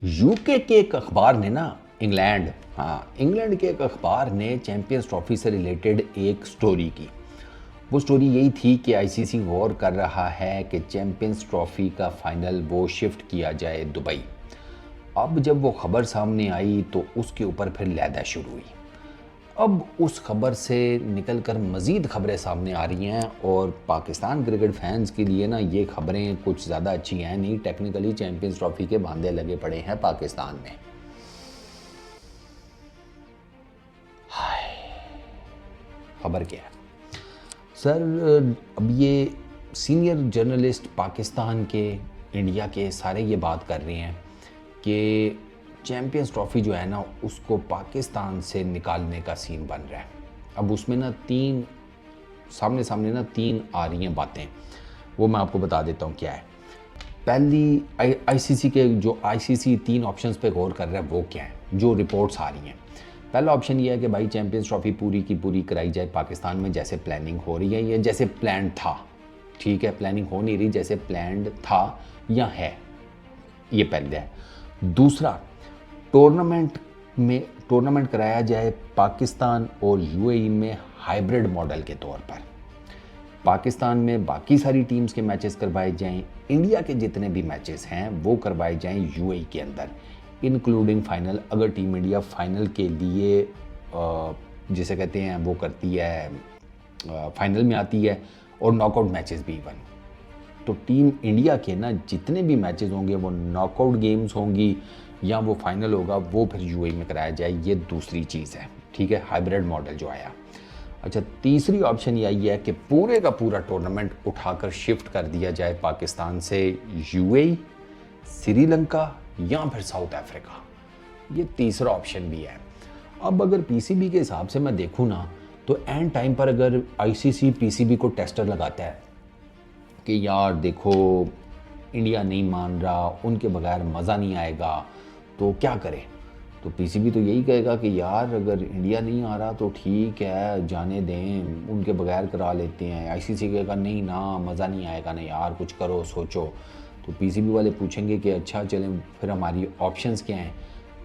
UK के एक अखबार ने ना इंग्लैंड के एक अखबार ने चैंपियंस ट्रॉफी से रिलेटेड एक स्टोरी की। वो स्टोरी यही थी कि आईसीसी गौर कर रहा है कि चैंपियंस ट्रॉफी का फाइनल वो शिफ्ट किया जाए दुबई। अब जब वो खबर सामने आई तो उसके ऊपर फिर लैदा शुरू हुई। अब उस खबर से निकलकर मज़ीद खबरें सामने आ रही हैं और पाकिस्तान क्रिकेट फैंस के लिए ना ये खबरें कुछ ज़्यादा अच्छी हैं नहीं। टेक्निकली चैंपियंस ट्रॉफी के बांधे लगे पड़े हैं पाकिस्तान में। हाय, खबर क्या है सर? अब ये सीनियर जर्नलिस्ट पाकिस्तान के, इंडिया के सारे ये बात कर रहे हैं कि चैंपियंस ट्रॉफी जो है ना उसको पाकिस्तान से निकालने का सीन बन रहा है। अब उसमें ना तीन सामने सामने ना तीन आ रही हैं बातें, वो मैं आपको बता देता हूँ क्या है। पहली आईसीसी के जो आईसीसी तीन ऑप्शंस पे गौर कर रहा है वो क्या है जो रिपोर्ट्स आ रही हैं। पहला ऑप्शन ये है कि भाई चैंपियंस ट्रॉफी पूरी की पूरी कराई जाए पाकिस्तान में जैसे प्लानिंग हो रही है या जैसे प्लान था। ठीक है, प्लानिंग हो नहीं रही, जैसे प्लान था या है, ये पहले है। दूसरा, टूर्नामेंट कराया जाए पाकिस्तान और यूएई में हाइब्रिड मॉडल के तौर पर। पाकिस्तान में बाकी सारी टीम्स के मैचेस करवाए जाएं, इंडिया के जितने भी मैचेस हैं वो करवाए जाएं यूएई के अंदर, इंक्लूडिंग फाइनल। अगर टीम इंडिया फाइनल के लिए जिसे कहते हैं वो करती है, फाइनल में आती है और नॉकआउट मैचेस भी इवन, तो टीम इंडिया के ना जितने भी मैचेस होंगे वो नॉकआउट गेम्स होंगी या वो फाइनल होगा वो फिर यूएई में कराया जाए। ये दूसरी चीज़ है, ठीक है, हाइब्रिड मॉडल जो आया। अच्छा, तीसरी ऑप्शन यही है कि पूरे का पूरा टूर्नामेंट उठाकर शिफ्ट कर दिया जाए पाकिस्तान से यूएई, श्रीलंका या फिर साउथ अफ्रीका। ये तीसरा ऑप्शन भी है। अब अगर पीसीबी के हिसाब से मैं देखूँ ना तो एंड टाइम पर अगर आईसीसी पीसीबी को टेस्टर लगाता है कि यार देखो इंडिया नहीं मान रहा, उनके बगैर मज़ा नहीं आएगा, तो क्या करें, तो पीसीबी तो यही कहेगा कि यार अगर इंडिया नहीं आ रहा तो ठीक है जाने दें, उनके बगैर करा लेते हैं। आईसीसी कहेगा नहीं ना, मज़ा नहीं आएगा ना यार, कुछ करो सोचो। तो पीसीबी वाले पूछेंगे कि अच्छा चलें फिर हमारी ऑप्शंस क्या हैं।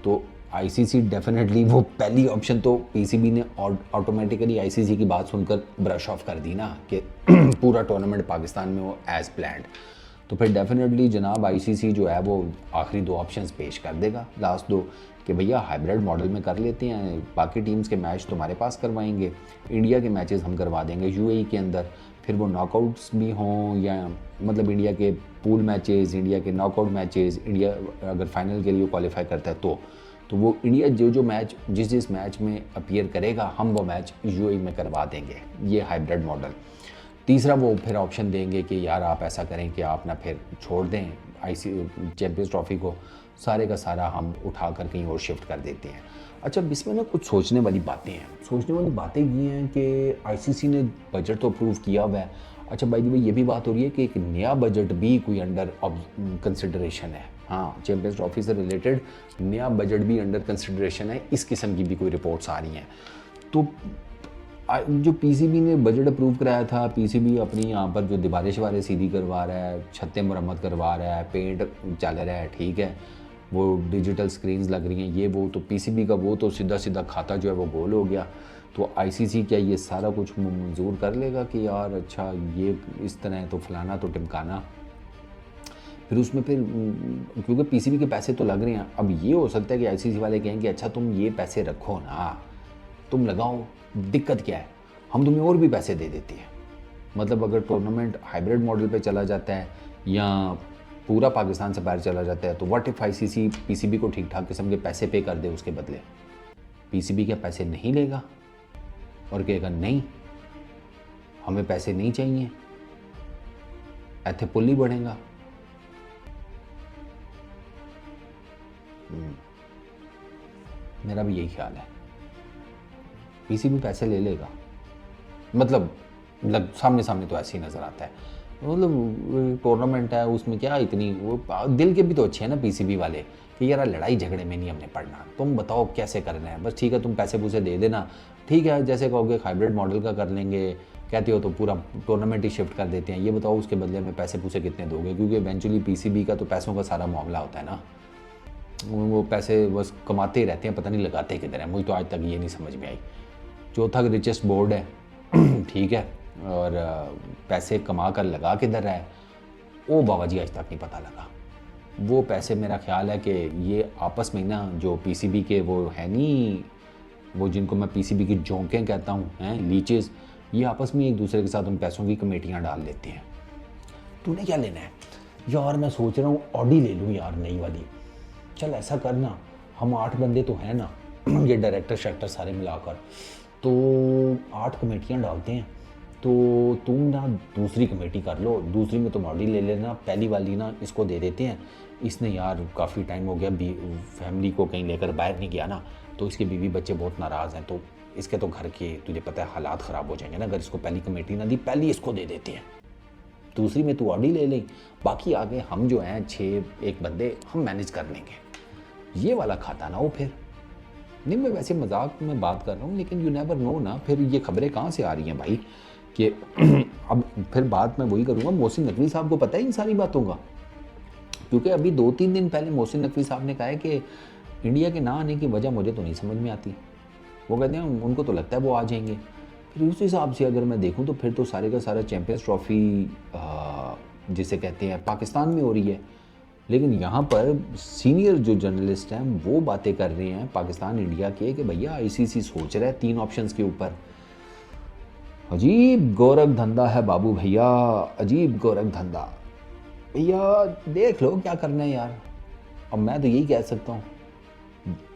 तो आईसीसी डेफिनेटली वो पहली ऑप्शन तो पीसीबी ने ऑटोमेटिकली आईसीसी की बात सुनकर ब्रश ऑफ कर दी ना कि पूरा टूर्नामेंट पाकिस्तान में वो एज प्लान्ड। तो फिर डेफिनेटली जनाब आईसीसी जो है वो आखिरी दो ऑप्शंस पेश कर देगा, लास्ट दो, कि भैया हाइब्रिड मॉडल में कर लेते हैं, बाकी टीम्स के मैच तुम्हारे पास करवाएंगे, इंडिया के मैचेस हम करवा देंगे यूएई के अंदर। फिर वो नॉकआउट्स भी हों या मतलब इंडिया के पूल मैचेस, इंडिया के नॉकआउट मैचेस, इंडिया अगर फाइनल के लिए क्वालिफाई करता है तो वो इंडिया जो मैच जिस मैच में अपीयर करेगा हम वो मैच यूएई में करवा देंगे। ये हाइब्रिड मॉडल। तीसरा, वो फिर ऑप्शन देंगे कि यार आप ऐसा करें कि आप ना फिर छोड़ दें चैंपियंस ट्रॉफी को, सारे का सारा हम उठा कर कहीं और शिफ्ट कर देते हैं। अच्छा, इसमें ना कुछ सोचने वाली बातें हैं। सोचने वाली बातें ये हैं कि आईसीसी ने बजट तो अप्रूव किया हुआ है। अच्छा भाई ये भी बात हो रही है कि एक नया बजट भी कोई अंडर कंसिडरेशन है। हाँ, चैंपियंस ट्रॉफी से रिलेटेड नया बजट भी अंडर कंसिडरेशन है, इस किस्म की भी कोई रिपोर्ट्स आ रही हैं। तो जो पीसीबी ने बजट अप्रूव कराया था, पीसीबी अपनी यहाँ पर जो दीवारें शिवारें सीधी करवा रहा है, छतें मरम्मत करवा रहा है, पेंट चल रहा है, ठीक है, वो डिजिटल स्क्रीन्स लग रही हैं, ये वो, तो पीसीबी का वो तो सीधा सीधा खाता जो है वो गोल हो गया। तो आईसीसी क्या ये सारा कुछ मंजूर कर लेगा कि यार अच्छा ये इस तरह है तो फलाना तो टिमकाना। फिर उसमें फिर क्योंकि पीसीबी के पैसे तो लग रहे हैं, अब ये हो सकता है कि आईसीसी वाले कहें कि अच्छा तुम ये पैसे रखो ना, तुम लगाओ, दिक्कत क्या है, हम तुम्हें और भी पैसे दे देते हैं। मतलब अगर टूर्नामेंट हाइब्रिड मॉडल पे चला जाता है या पूरा पाकिस्तान से बाहर चला जाता है तो व्हाट इफ आईसीसी पीसीबी को ठीक ठाक किस्म के पैसे पे कर दे, उसके बदले पीसीबी क्या पैसे नहीं लेगा और कहेगा नहीं हमें पैसे नहीं चाहिए, ऐथे पुल ही बढ़ेगा। मेरा भी यही ख्याल है, पीसीबी पैसे ले लेगा, मतलब सामने सामने तो ऐसे ही नज़र आता है। मतलब टूर्नामेंट है उसमें क्या इतनी, वो दिल के भी तो अच्छे हैं ना पीसीबी वाले कि यार लड़ाई झगड़े में नहीं हमने पढ़ना, तुम बताओ कैसे करना है, बस ठीक है तुम पैसे पूसे दे देना, ठीक है जैसे कहोगे हाइब्रिड मॉडल का कर लेंगे, कहते हो तो पूरा टूर्नामेंट ही शिफ्ट कर देते हैं, ये बताओ उसके बदले में पैसे पूसे कितने दोगे, क्योंकि इवेंचुअली पीसीबी का तो पैसों का सारा मामला होता है ना। वो पैसे बस कमाते ही रहते हैं, पता नहीं लगाते किधर हैं, मुझे तो आज तक ये नहीं समझ में आई। चौथा रिचेस्ट बोर्ड है ठीक है, और पैसे कमा कर लगा किधर रहा है वो बाबा जी आज तक नहीं पता लगा। वो पैसे मेरा ख्याल है कि ये आपस में ना जो पीसीबी के वो है नहीं, वो जिनको मैं पीसीबी की जोंकें कहता हूँ हैं लीचेस, ये आपस में एक दूसरे के साथ उन पैसों की कमेटियाँ डाल लेते हैं। तूने क्या लेना है यार? मैं सोच रहा हूँ ऑडी ले लूँ यार, नई वाली। चल ऐसा करना, हम 8 बंदे तो हैं ना ये डायरेक्टर शैक्टर सारे मिलाकर, तो 8 कमेटियाँ डालते हैं। तो तुम ना दूसरी कमेटी कर लो, दूसरी में तुम ऑडी ले लेना, पहली वाली ना इसको दे देते हैं। इसने यार काफ़ी टाइम हो गया फैमिली को कहीं लेकर बाहर नहीं गया ना, तो इसके बीवी बच्चे बहुत नाराज़ हैं, तो इसके तो घर के तुझे पता है हालात ख़राब हो जाएंगे ना अगर इसको पहली कमेटी ना दी, पहली इसको दे देते हैं, दूसरी में तू ऑडी ले लें, बाकी आगे हम जो हैं 6 बंदे हम मैनेज कर लेंगे। ये वाला खाता ना हो फिर नहीं, मैं वैसे मजाक में बात कर रहा हूँ, लेकिन यू नेवर नो ना, फिर ये खबरें कहाँ से आ रही हैं भाई कि अब फिर बात मैं वही करूँगा। मोहसिन नकवी साहब को पता है इन सारी बातों का, क्योंकि अभी 2-3 दिन पहले मोहसिन नकवी साहब ने कहा है कि इंडिया के ना आने की वजह मुझे तो नहीं समझ में आती। वो कहते हैं उनको तो लगता है वो आ जाएंगे। फिर उस हिसाब से अगर मैं देखूँ तो फिर तो सारे का सारा चैम्पियंस ट्रॉफी जिसे कहते हैं पाकिस्तान में हो रही है, लेकिन यहाँ पर सीनियर जो जर्नलिस्ट हैं वो बातें कर रहे हैं पाकिस्तान इंडिया के कि भैया आईसीसी सोच रहा है 3 ऑप्शंस के ऊपर। अजीब गोरख धंधा है बाबू भैया, अजीब गोरख धंधा भैया, देख लो क्या करना है यार। अब मैं तो यही कह सकता हूँ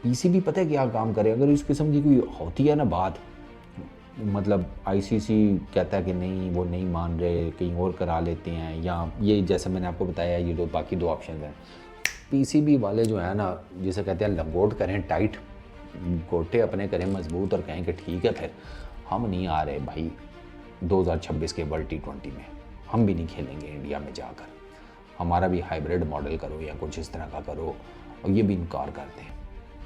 पीसीबी पता है क्या काम करे, अगर इस किस्म की कोई होती है ना बात, मतलब आईसीसी कहता है कि नहीं वो नहीं मान रहे, कहीं और करा लेते हैं, या ये जैसे मैंने आपको बताया ये दो बाकी 2 ऑप्शन हैं, पीसीबी वाले जो है ना जिसे कहते हैं लंगोट करें टाइट, गोटे अपने करें मजबूत और कहें कि ठीक है फिर हम नहीं आ रहे भाई 2026 के वर्ल्ड T20 में, हम भी नहीं खेलेंगे इंडिया में जाकर, हमारा भी हाइब्रिड मॉडल करो या कुछ इस तरह का करो, और ये भी इनकार करते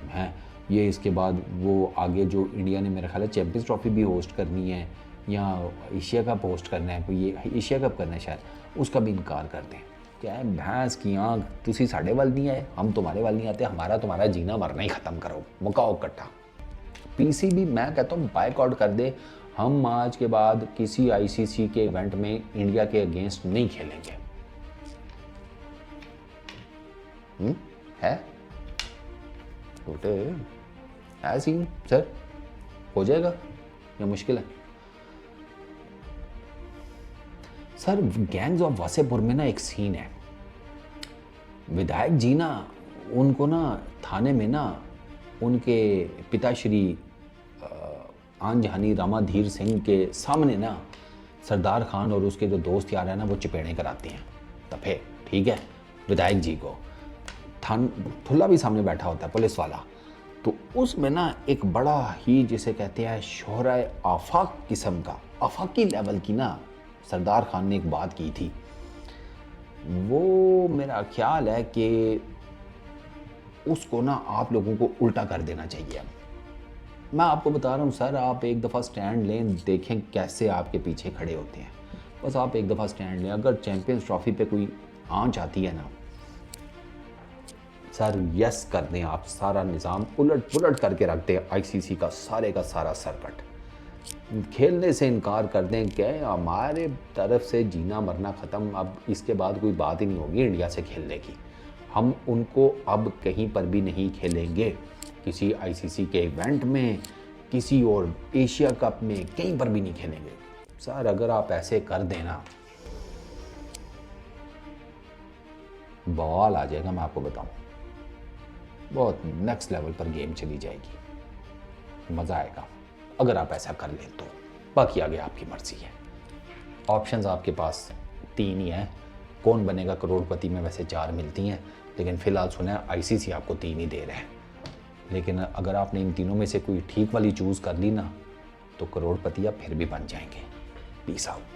हैं। ये इसके बाद वो आगे जो इंडिया ने मेरा ख्याल है चैम्पियंस ट्रॉफी भी होस्ट करनी है या एशिया कप होस्ट करना है, कोई ये एशिया कप करना है शायद, उसका भी इनकार करते हैं। क्या है भैंस की आँख, तुसी साढ़े वाल नहीं आए, हम तुम्हारे वाल नहीं आते, हमारा तुम्हारा जीना मरना ही ख़त्म करो, मुकाओ इकट्ठा। पीसीबी मैं कहता हूँ बायकॉट कर दे, हम आज के बाद किसी आईसीसी के इवेंट में इंडिया के अगेंस्ट नहीं खेलेंगे। है छोटे है सीन सर, हो जाएगा या मुश्किल है सर? गैंग्स ऑफ वासेपुर में ना एक सीन है, विधायक जी ना उनको ना थाने में ना उनके पिताश्री आंजहानी रामाधीर सिंह के सामने ना सरदार खान और उसके जो दोस्त यार है ना वो चपेड़े कराते हैं तफे, ठीक है, विधायक जी को थुल्ला भी सामने बैठा होता है पुलिस वाला, तो उसमें ना एक बड़ा ही जिसे कहते हैं शोहरा आफाक किस्म का, आफाकी लेवल की ना सरदार खान ने एक बात की थी। वो मेरा ख्याल है कि उसको ना आप लोगों को उल्टा कर देना चाहिए। मैं आपको बता रहा हूँ सर, आप एक दफ़ा स्टैंड लें, देखें कैसे आपके पीछे खड़े होते हैं, बस आप एक दफ़ा स्टैंड लें। अगर चैम्पियंस ट्रॉफी पे कोई आंच आती है ना सर, यस कर दें आप, सारा निज़ाम उलट पुलट करके रख दें, आईसीसी का सारा सर्कट खेलने से इनकार कर दें कि हमारे तरफ से जीना मरना ख़त्म, अब इसके बाद कोई बात ही नहीं होगी इंडिया से खेलने की, हम उनको अब कहीं पर भी नहीं खेलेंगे, किसी आईसीसी के इवेंट में, किसी और एशिया कप में, कहीं पर भी नहीं खेलेंगे। सर अगर आप ऐसे कर देना बॉल आ जाएगा, मैं आपको बताऊं, बहुत नेक्स्ट लेवल पर गेम चली जाएगी, मज़ा आएगा अगर आप ऐसा कर लें तो। बाकी आगे आपकी मर्जी है। ऑप्शंस आपके पास 3 ही हैं, कौन बनेगा करोड़पति में वैसे 4 मिलती हैं, लेकिन फ़िलहाल सुना है आईसीसी आपको 3 ही दे रहे हैं, लेकिन अगर आपने इन तीनों में से कोई ठीक वाली चूज़ कर ली ना तो करोड़पति आप फिर भी बन जाएंगे। Peace out.